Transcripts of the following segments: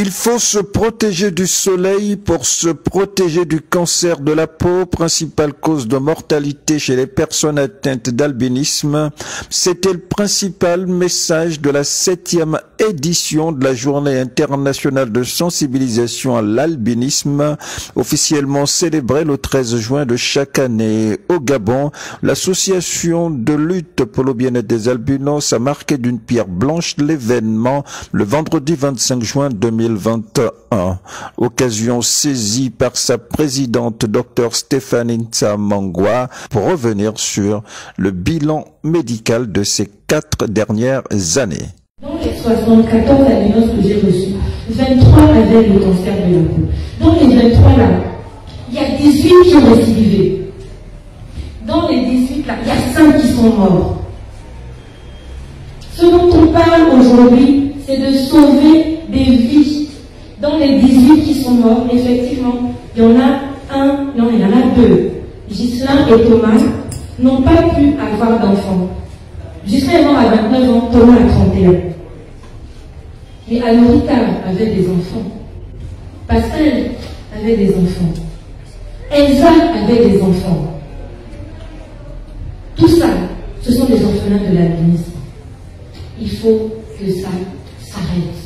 Il faut se protéger du soleil pour se protéger du cancer de la peau, principale cause de mortalité chez les personnes atteintes d'albinisme. C'était le principal message de la 7e édition de la Journée internationale de sensibilisation à l'albinisme, officiellement célébrée le 13 juin de chaque année. Au Gabon, l'association de lutte pour le bien-être des albinos a marqué d'une pierre blanche l'événement le vendredi 25 juin 2021. Occasion saisie par sa présidente Dr Stéphanie Nsamangwa pour revenir sur le bilan médical de ces 4 dernières années. Dans les 74 albinos que j'ai reçus, 23 avaient le cancer de la peau. Dans les 23 là, il y a 18 qui ont récidivé. Dans les 18 là, il y a 5 qui sont morts. Ce dont on parle aujourd'hui, c'est de sauver des vies. Dans les 18 qui sont morts, effectivement, il y en a 2. Ghislain et Thomas n'ont pas pu avoir d'enfants. Ghislain est mort à 29 ans, Thomas à 31. Mais Alorita avait des enfants. Pascal avait des enfants. Elsa avait des enfants. Tout ça, ce sont des orphelins de l'albinisme. Il faut que ça s'arrête.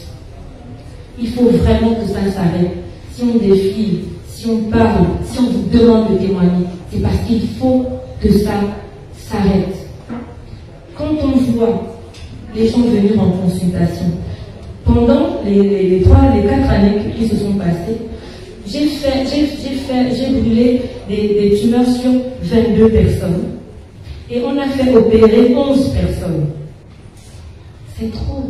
Il faut vraiment que ça s'arrête. Si on défile, si on parle, si on vous demande de témoigner, c'est parce qu'il faut que ça s'arrête. Quand on voit les gens venir en consultation, pendant les 4 années qui se sont passées, j'ai brûlé des tumeurs sur 22 personnes. Et on a fait opérer 11 personnes. C'est trop.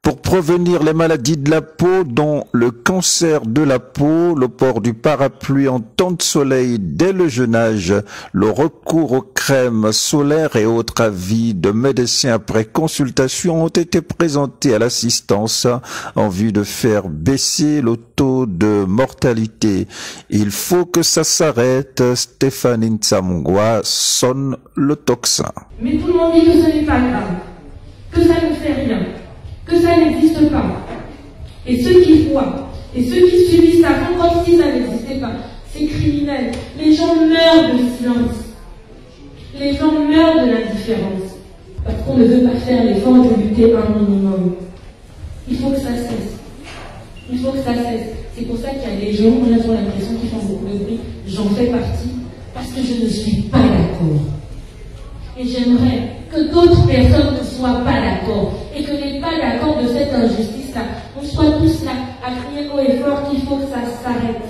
Pour prévenir les maladies de la peau, dont le cancer de la peau, le port du parapluie en temps de soleil dès le jeune âge, le recours aux crèmes solaires et autres avis de médecins après consultation ont été présentés à l'assistance en vue de faire baisser le taux de mortalité. Il faut que ça s'arrête. Stéphanie Nsamangwa sonne le tocsin. Mais tout le monde dit que ce n'est pas grave, que ça ne fait rien, que ça n'existe pas. Et ceux qui voient, et ceux qui subissent ça font comme si ça n'existait pas. C'est criminel. Les gens meurent de silence. Les gens meurent de l'indifférence. Parce qu'on ne veut pas faire l'effort de lutter un minimum. Il faut que ça cesse. Il faut que ça cesse. C'est pour ça qu'il y a des gens, on a toujours l'impression qu'ils font beaucoup de bruit. J'en fais partie, parce que je ne suis pas d'accord. Et j'aimerais que d'autres personnes ne soient pas d'accord et que les pas d'accord de cette injustice-là, on soit tous là à crier haut et fort qu'il faut que ça s'arrête.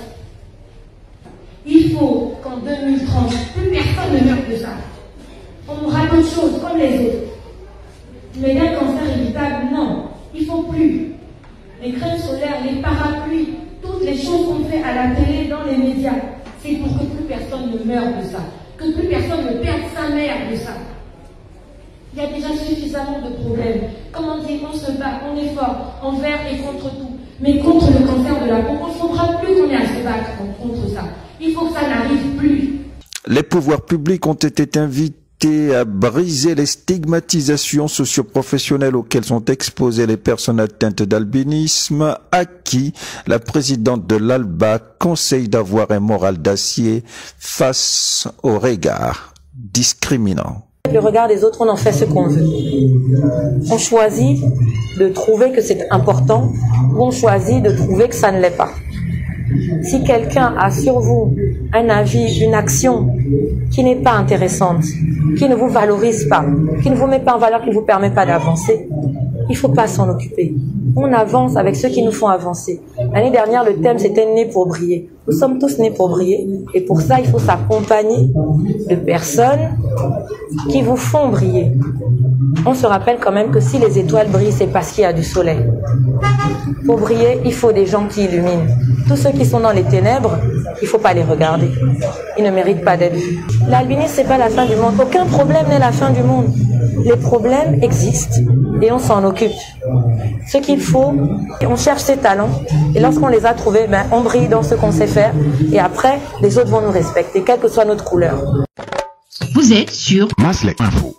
Il faut qu'en 2030, plus personne ne meure de ça. On aura d'autres choses comme les autres. Mais d'un cancer évitable, non. Il ne faut plus. Les crèmes solaires, les parapluies, toutes les choses qu'on fait à la télé, dans les médias, c'est pour que plus personne ne meure de ça. Que plus personne ne perde sa mère de ça. Il y a déjà suffisamment de problèmes. Comme on dit, on se bat, on est fort, envers et contre tout. Mais contre le cancer de la peau, il ne faudra plus qu'on ait à se battre contre ça. Il faut que ça n'arrive plus. Les pouvoirs publics ont été invités à briser les stigmatisations socioprofessionnelles auxquelles sont exposées les personnes atteintes d'albinisme, à qui la présidente de l'ALBA conseille d'avoir un moral d'acier face au regard discriminant. Le regard des autres, on en fait ce qu'on veut. On choisit de trouver que c'est important ou on choisit de trouver que ça ne l'est pas. Si quelqu'un a sur vous un avis, une action qui n'est pas intéressante, qui ne vous valorise pas, qui ne vous met pas en valeur, qui ne vous permet pas d'avancer, il ne faut pas s'en occuper. On avance avec ceux qui nous font avancer. L'année dernière, le thème, c'était « Né pour briller ». Nous sommes tous nés pour briller. Et pour ça, il faut s'accompagner de personnes qui vous font briller. On se rappelle quand même que si les étoiles brillent, c'est parce qu'il y a du soleil. Pour briller, il faut des gens qui illuminent. Tous ceux qui sont dans les ténèbres, il ne faut pas les regarder. Ils ne méritent pas d'être vus. L'albinisme, ce n'est pas la fin du monde. Aucun problème n'est la fin du monde. Les problèmes existent et on s'en occupe. Ce qu'il faut, on cherche ses talents et lorsqu'on les a trouvés, on brille dans ce qu'on sait faire et après, les autres vont nous respecter, quelle que soit notre couleur. Vous êtes sur Maslek Info.